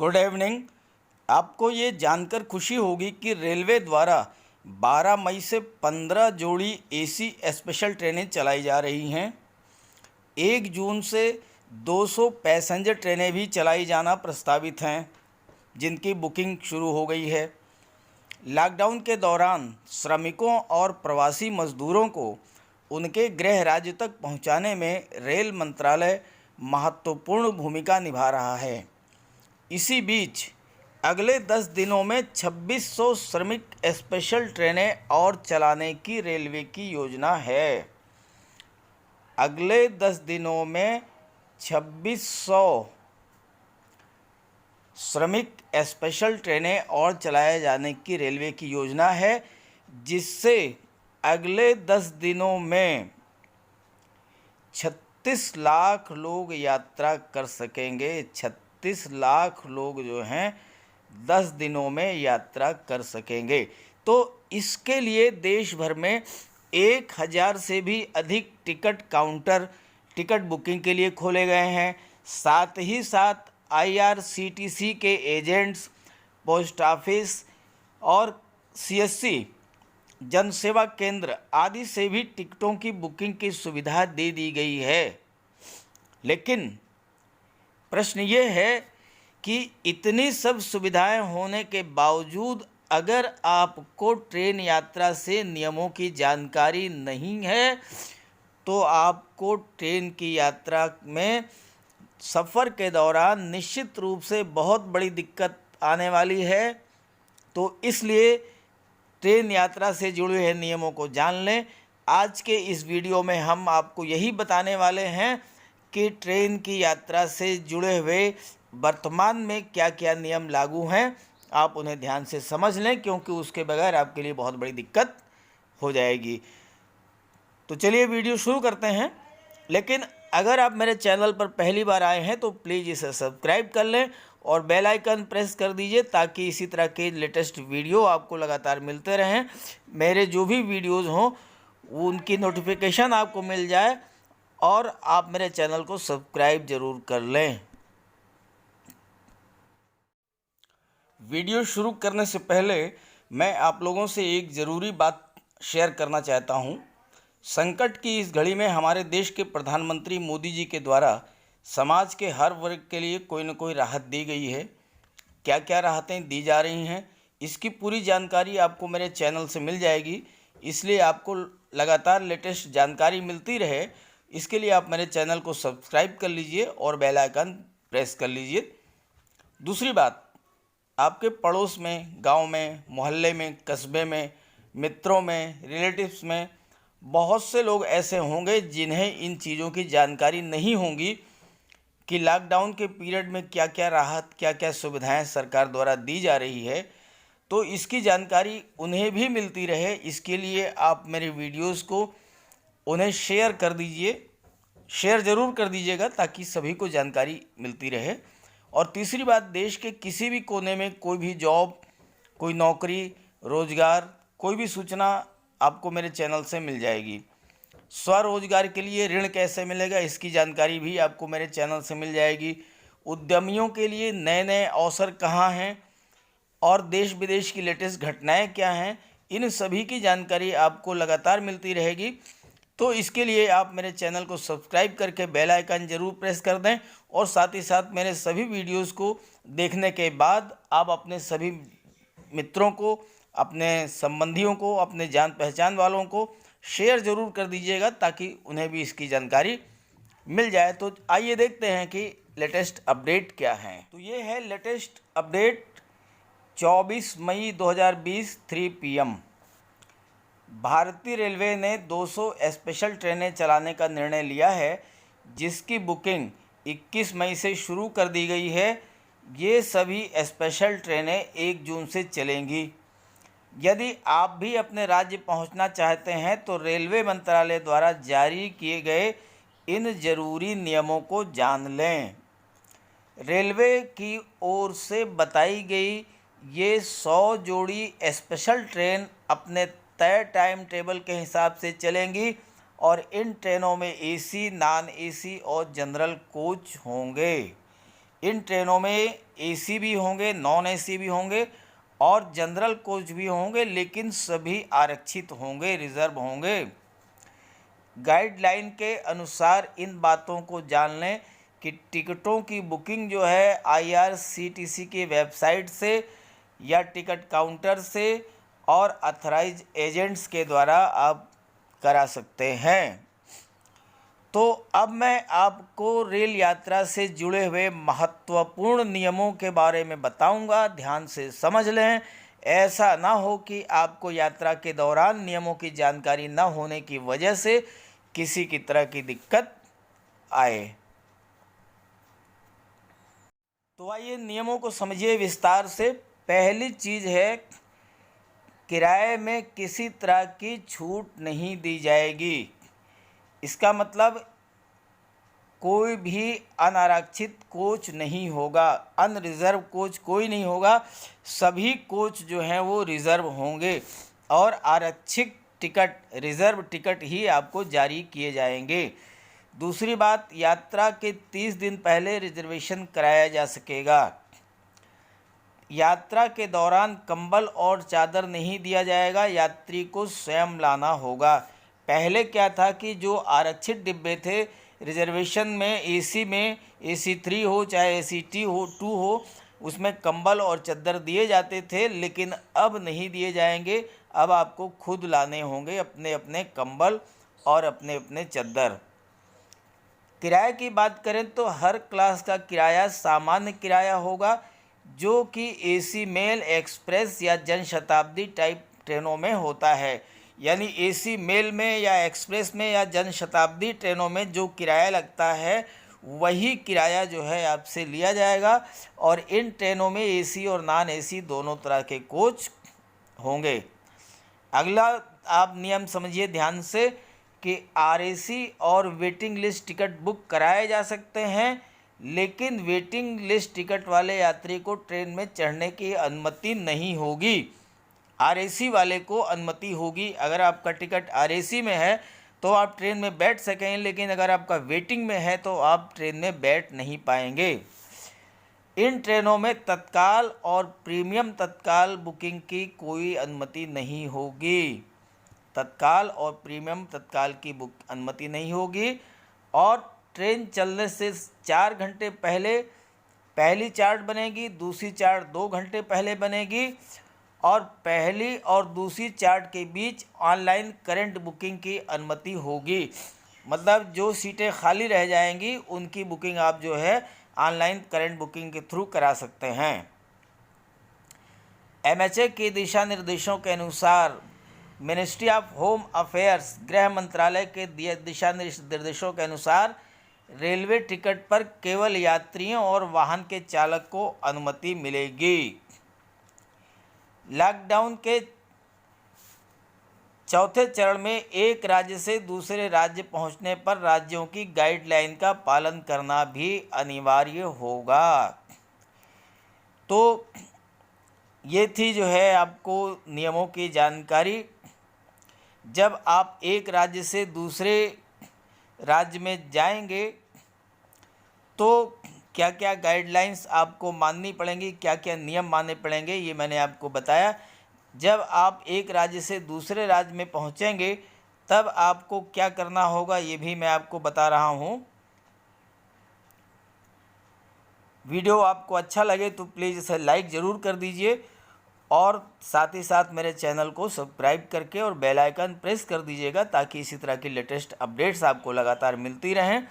Good evening. आपको ये जानकर खुशी होगी कि रेलवे द्वारा 12 मई से 15 जोड़ी एसी स्पेशल ट्रेनें चलाई जा रही हैं। 1 जून से 200 पैसेंजर ट्रेनें भी चलाई जाना प्रस्तावित हैं, जिनकी बुकिंग शुरू हो गई है। लॉकडाउन के दौरान श्रमिकों और प्रवासी मजदूरों को उनके गृह राज्य तक पहुंचाने में रेल मंत्रालय महत्वपूर्ण भूमिका निभा रहा है। इसी बीच अगले 10 दिनों में 2600 श्रमिक स्पेशल ट्रेनें और चलाने की रेलवे की योजना है। अगले 10 दिनों में 2600 श्रमिक स्पेशल ट्रेनें और चलाए जाने की रेलवे की योजना है, जिससे अगले 10 दिनों में 36 लाख लोग यात्रा कर सकेंगे। 36 लाख लोग जो हैं 10 दिनों में यात्रा कर सकेंगे। तो इसके लिए देश भर में 1000 से भी अधिक टिकट काउंटर टिकट बुकिंग के लिए खोले गए हैं। साथ ही साथ IRCTC के एजेंट्स, पोस्ट ऑफिस और CSC जन सेवा केंद्र आदि से भी टिकटों की बुकिंग की सुविधा दे दी गई है। लेकिन प्रश्न ये है कि इतनी सब सुविधाएं होने के बावजूद अगर आपको ट्रेन यात्रा से नियमों की जानकारी नहीं है, तो आपको ट्रेन की यात्रा में सफ़र के दौरान निश्चित रूप से बहुत बड़ी दिक्कत आने वाली है। तो इसलिए ट्रेन यात्रा से जुड़े हुए नियमों को जान लें। आज के इस वीडियो में हम आपको यही बताने वाले हैं कि ट्रेन की यात्रा से जुड़े हुए वर्तमान में क्या क्या नियम लागू हैं। आप उन्हें ध्यान से समझ लें, क्योंकि उसके बगैर आपके लिए बहुत बड़ी दिक्कत हो जाएगी। तो चलिए वीडियो शुरू करते हैं। लेकिन अगर आप मेरे चैनल पर पहली बार आए हैं तो प्लीज़ इसे सब्सक्राइब कर लें और बेल आइकन प्रेस कर दीजिए, ताकि इसी तरह के लेटेस्ट वीडियो आपको लगातार मिलते रहें। मेरे जो भी वीडियोज़ हों उनकी नोटिफिकेशन आपको मिल जाए, और आप मेरे चैनल को सब्सक्राइब ज़रूर कर लें। वीडियो शुरू करने से पहले मैं आप लोगों से एक ज़रूरी बात शेयर करना चाहता हूं। संकट की इस घड़ी में हमारे देश के प्रधानमंत्री मोदी जी के द्वारा समाज के हर वर्ग के लिए कोई न कोई राहत दी गई है। क्या क्या राहतें दी जा रही हैं, इसकी पूरी जानकारी आपको मेरे चैनल से मिल जाएगी। इसलिए आपको लगातार लेटेस्ट जानकारी मिलती रहे, इसके लिए आप मेरे चैनल को सब्सक्राइब कर लीजिए और बेल आइकन प्रेस कर लीजिए। दूसरी बात, आपके पड़ोस में, गांव में, मोहल्ले में, कस्बे में, मित्रों में, रिलेटिव्स में बहुत से लोग ऐसे होंगे जिन्हें इन चीज़ों की जानकारी नहीं होगी कि लॉकडाउन के पीरियड में क्या क्या राहत, क्या क्या सुविधाएं सरकार द्वारा दी जा रही है। तो इसकी जानकारी उन्हें भी मिलती रहे, इसके लिए आप मेरे वीडियोस को उन्हें शेयर कर दीजिए, शेयर ज़रूर कर दीजिएगा, ताकि सभी को जानकारी मिलती रहे। और तीसरी बात, देश के किसी भी कोने में कोई भी जॉब, कोई नौकरी, रोज़गार, कोई भी सूचना आपको मेरे चैनल से मिल जाएगी। स्वरोजगार के लिए ऋण कैसे मिलेगा, इसकी जानकारी भी आपको मेरे चैनल से मिल जाएगी। उद्यमियों के लिए नए नए अवसर कहाँ हैं और देश विदेश की लेटेस्ट घटनाएं क्या हैं, इन सभी की जानकारी आपको लगातार मिलती रहेगी। तो इसके लिए आप मेरे चैनल को सब्सक्राइब करके बेल आइकन ज़रूर प्रेस कर दें, और साथ ही साथ मेरे सभी वीडियोस को देखने के बाद आप अपने सभी मित्रों को, अपने संबंधियों को, अपने जान पहचान वालों को शेयर ज़रूर कर दीजिएगा, ताकि उन्हें भी इसकी जानकारी मिल जाए। तो आइए देखते हैं कि लेटेस्ट अपडेट क्या है। तो ये है लेटेस्ट अपडेट 24 मई 2020 3 PM। भारतीय रेलवे ने 200 स्पेशल ट्रेनें चलाने का निर्णय लिया है, जिसकी बुकिंग 21 मई से शुरू कर दी गई है। ये सभी स्पेशल ट्रेनें 1 जून से चलेंगी। यदि आप भी अपने राज्य पहुंचना चाहते हैं तो रेलवे मंत्रालय द्वारा जारी किए गए इन जरूरी नियमों को जान लें। रेलवे की ओर से बताई गई ये 100 जोड़ी स्पेशल ट्रेन अपने तय टाइम टेबल के हिसाब से चलेंगी, और इन ट्रेनों में AC, नॉन AC और जनरल कोच होंगे। इन ट्रेनों में एसी भी होंगे, नॉन एसी भी होंगे और जनरल कोच भी होंगे, लेकिन सभी आरक्षित होंगे, रिजर्व होंगे। गाइडलाइन के अनुसार इन बातों को जान लें कि टिकटों की बुकिंग जो है IRCTC की वेबसाइट से या टिकट काउंटर से और अथराइज एजेंट्स के द्वारा आप करा सकते हैं। तो अब मैं आपको रेल यात्रा से जुड़े हुए महत्वपूर्ण नियमों के बारे में बताऊंगा, ध्यान से समझ लें। ऐसा ना हो कि आपको यात्रा के दौरान नियमों की जानकारी न होने की वजह से किसी की तरह की दिक्कत आए। तो आइए नियमों को समझिए विस्तार से। पहली चीज़ है, किराए में किसी तरह की छूट नहीं दी जाएगी। इसका मतलब कोई भी अनारक्षित कोच नहीं होगा, अनरिजर्व कोच कोई नहीं होगा, सभी कोच जो हैं वो रिज़र्व होंगे और आरक्षित टिकट, रिज़र्व टिकट ही आपको जारी किए जाएंगे। दूसरी बात, यात्रा के 30 दिन पहले रिजर्वेशन कराया जा सकेगा। यात्रा के दौरान कंबल और चादर नहीं दिया जाएगा, यात्री को स्वयं लाना होगा। पहले क्या था कि जो आरक्षित डिब्बे थे रिजर्वेशन में, एसी में AC3 हो चाहे AC2 हो, उसमें कंबल और चादर दिए जाते थे, लेकिन अब नहीं दिए जाएंगे। अब आपको खुद लाने होंगे अपने अपने कंबल और अपने अपने चादर। किराए की बात करें तो हर क्लास का किराया सामान्य किराया होगा, जो कि AC मेल, एक्सप्रेस या जनशताब्दी टाइप ट्रेनों में होता है। यानी AC मेल में या एक्सप्रेस में या जनशताब्दी ट्रेनों में जो किराया लगता है वही किराया जो है आपसे लिया जाएगा। और इन ट्रेनों में AC और नॉन AC दोनों तरह के कोच होंगे। अगला आप नियम समझिए ध्यान से कि RAC और वेटिंग लिस्ट टिकट बुक कराए जा सकते हैं, लेकिन वेटिंग लिस्ट टिकट वाले यात्री को ट्रेन में चढ़ने की अनुमति नहीं होगी। RAC वाले को अनुमति होगी। अगर आपका टिकट RAC में है तो आप ट्रेन में बैठ सकें, लेकिन अगर आपका वेटिंग में है तो आप ट्रेन में बैठ नहीं पाएंगे। इन ट्रेनों में तत्काल और प्रीमियम तत्काल बुकिंग की कोई अनुमति नहीं होगी। तत्काल और प्रीमियम तत्काल की बुक अनुमति नहीं होगी। और ट्रेन चलने से 4 घंटे पहले पहली चार्ट बनेगी, दूसरी चार्ट 2 घंटे पहले बनेगी और पहली और दूसरी चार्ट के बीच ऑनलाइन करंट बुकिंग की अनुमति होगी। मतलब जो सीटें खाली रह जाएंगी उनकी बुकिंग आप जो है ऑनलाइन करंट बुकिंग के थ्रू करा सकते हैं। MHA के दिशा निर्देशों के अनुसार मिनिस्ट्री ऑफ होम अफेयर्स, गृह मंत्रालय के दिशा निर्देशों के अनुसार रेलवे टिकट पर केवल यात्रियों और वाहन के चालक को अनुमति मिलेगी। लॉकडाउन के चौथे चरण में एक राज्य से दूसरे राज्य पहुंचने पर राज्यों की गाइडलाइन का पालन करना भी अनिवार्य होगा। तो ये थी जो है आपको नियमों की जानकारी। जब आप एक राज्य से दूसरे राज्य में जाएंगे तो क्या क्या गाइडलाइंस आपको माननी पड़ेंगी, क्या क्या नियम मानने पड़ेंगे, ये मैंने आपको बताया। जब आप एक राज्य से दूसरे राज्य में पहुंचेंगे तब आपको क्या करना होगा ये भी मैं आपको बता रहा हूं। वीडियो आपको अच्छा लगे तो प्लीज़ इसे लाइक ज़रूर कर दीजिए और साथ ही साथ मेरे चैनल को सब्सक्राइब करके और बेल आइकन प्रेस कर दीजिएगा, ताकि इसी तरह की लेटेस्ट अपडेट्स आपको लगातार मिलती रहें।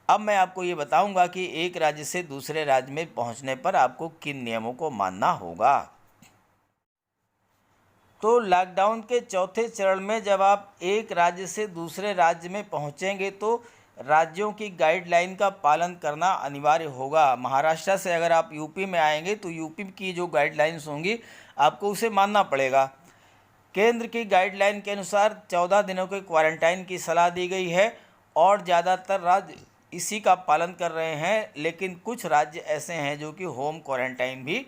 अब मैं आपको ये बताऊंगा कि एक राज्य से दूसरे राज्य में पहुंचने पर आपको किन नियमों को मानना होगा। तो लॉकडाउन के चौथे चरण में जब आप एक राज्य से दूसरे राज्य में पहुंचेंगे तो राज्यों की गाइडलाइन का पालन करना अनिवार्य होगा। महाराष्ट्र से अगर आप यूपी में आएंगे तो यूपी की जो गाइडलाइंस होंगी आपको उसे मानना पड़ेगा। केंद्र की गाइडलाइन के अनुसार 14 दिनों के क्वारंटाइन की सलाह दी गई है और ज़्यादातर राज्य इसी का पालन कर रहे हैं, लेकिन कुछ राज्य ऐसे हैं जो कि होम क्वारंटाइन भी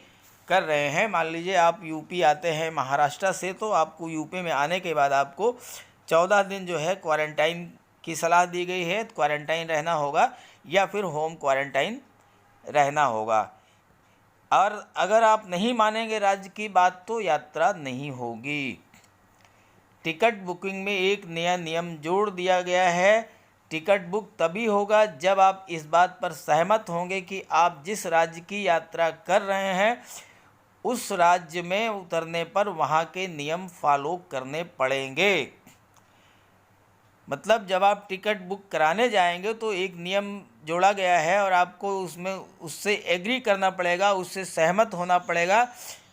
कर रहे हैं। मान लीजिए आप यूपी आते हैं महाराष्ट्र से, तो आपको यूपी में आने के बाद आपको 14 दिन जो है क्वारंटाइन की सलाह दी गई है, क्वारंटाइन रहना होगा या फिर होम क्वारंटाइन रहना होगा। और अगर आप नहीं मानेंगे राज्य की बात तो यात्रा नहीं होगी। टिकट बुकिंग में एक नया नियम जोड़ दिया गया है। टिकट बुक तभी होगा जब आप इस बात पर सहमत होंगे कि आप जिस राज्य की यात्रा कर रहे हैं उस राज्य में उतरने पर वहाँ के नियम फॉलो करने पड़ेंगे। मतलब जब आप टिकट बुक कराने जाएंगे तो एक नियम जोड़ा गया है और आपको उससे एग्री करना पड़ेगा, उससे सहमत होना पड़ेगा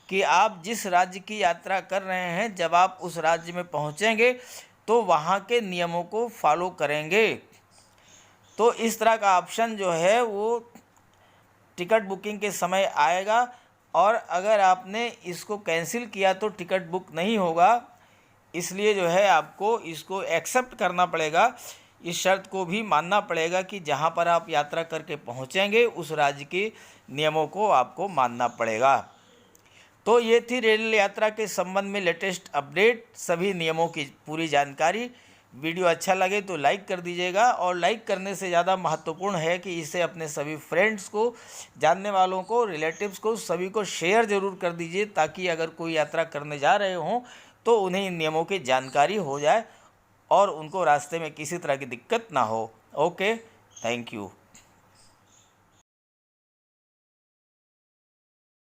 कि आप जिस राज्य की यात्रा कर रहे हैं जब आप उस राज्य में पहुंचेंगे तो वहाँ के नियमों को फॉलो करेंगे। तो इस तरह का ऑप्शन जो है वो टिकट बुकिंग के समय आएगा और अगर आपने इसको कैंसिल किया तो टिकट बुक नहीं होगा। इसलिए जो है आपको इसको एक्सेप्ट करना पड़ेगा, इस शर्त को भी मानना पड़ेगा कि जहाँ पर आप यात्रा करके पहुँचेंगे उस राज्य के नियमों को आपको मानना पड़ेगा। तो ये थी रेल यात्रा के संबंध में लेटेस्ट अपडेट, सभी नियमों की पूरी जानकारी। वीडियो अच्छा लगे तो लाइक कर दीजिएगा और लाइक करने से ज़्यादा महत्वपूर्ण है कि इसे अपने सभी फ्रेंड्स को, जानने वालों को, रिलेटिव्स को, सभी को शेयर ज़रूर कर दीजिए ताकि अगर कोई यात्रा करने जा रहे हों तो उन्हें इन नियमों की जानकारी हो जाए और उनको रास्ते में किसी तरह की दिक्कत ना हो। Okay, thank you.